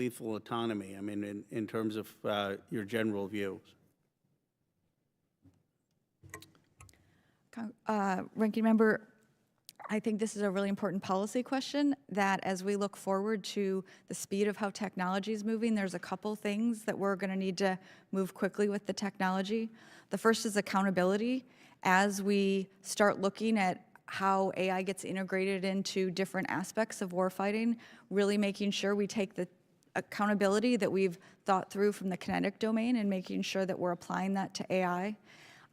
lethal autonomy? I mean, in terms of your general views. Ranking Member, I think this is a really important policy question that as we look forward to the speed of how technology is moving, there's a couple things that we're going to need to move quickly with the technology. The first is accountability. As we start looking at how AI gets integrated into different aspects of warfighting, really making sure we take the accountability that we've thought through from the kinetic domain and making sure that we're applying that to AI.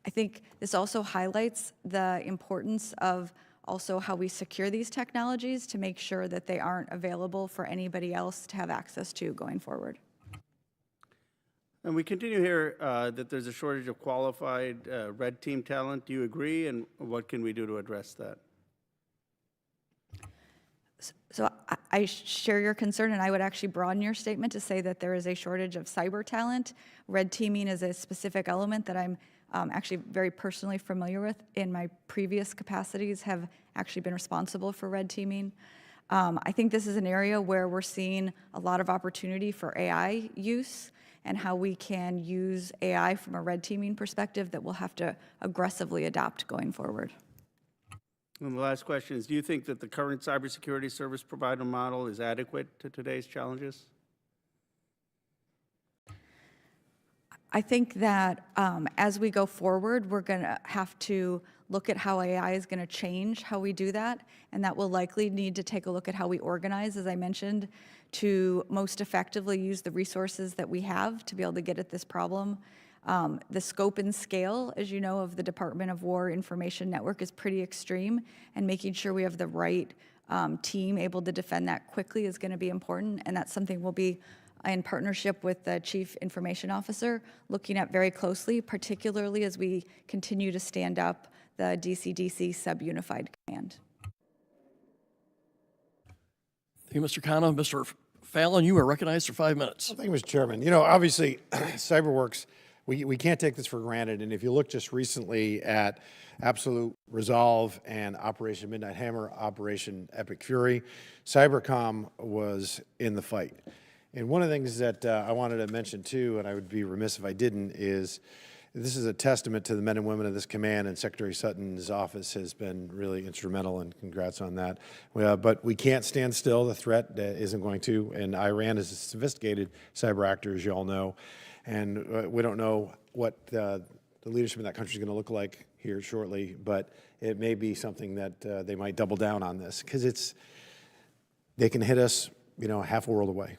I think this also highlights the importance of also how we secure these technologies to make sure that they aren't available for anybody else to have access to going forward. And we continue here that there's a shortage of qualified red team talent. Do you agree? And what can we do to address that? So I share your concern, and I would actually broaden your statement to say that there is a shortage of cyber talent. Red teaming is a specific element that I'm actually very personally familiar with. In my previous capacities, have actually been responsible for red teaming. I think this is an area where we're seeing a lot of opportunity for AI use and how we can use AI from a red teaming perspective that we'll have to aggressively adopt going forward. And the last question is, do you think that the current cybersecurity service provider model is adequate to today's challenges? I think that as we go forward, we're going to have to look at how AI is going to change how we do that, and that will likely need to take a look at how we organize, as I mentioned, to most effectively use the resources that we have to be able to get at this problem. The scope and scale, as you know, of the Department of War Information Network is pretty extreme, and making sure we have the right team able to defend that quickly is going to be important, and that's something we'll be in partnership with the Chief Information Officer looking at very closely, particularly as we continue to stand up the DCDC sub-unified command. Thank you, Mr. Khanna. Mr. Fallon, you are recognized for 5 minutes. Well, thank you, Mr. Chairman. You know, obviously, CyberWorks, we can't take this for granted. And if you look just recently at Absolute Resolve and Operation Midnight Hammer, Operation Epic Fury, Cybercom was in the fight. And one of the things that I wanted to mention too, and I would be remiss if I didn't, is this is a testament to the men and women of this command, and Secretary Sutton's office has been really instrumental, and congrats on that. But we can't stand still. The threat isn't going to, and Iran is a sophisticated cyber actor, as you all know, and we don't know what the leadership in that country is going to look like here shortly, but it may be something that they might double down on this, because they can hit us, you know, half a world away.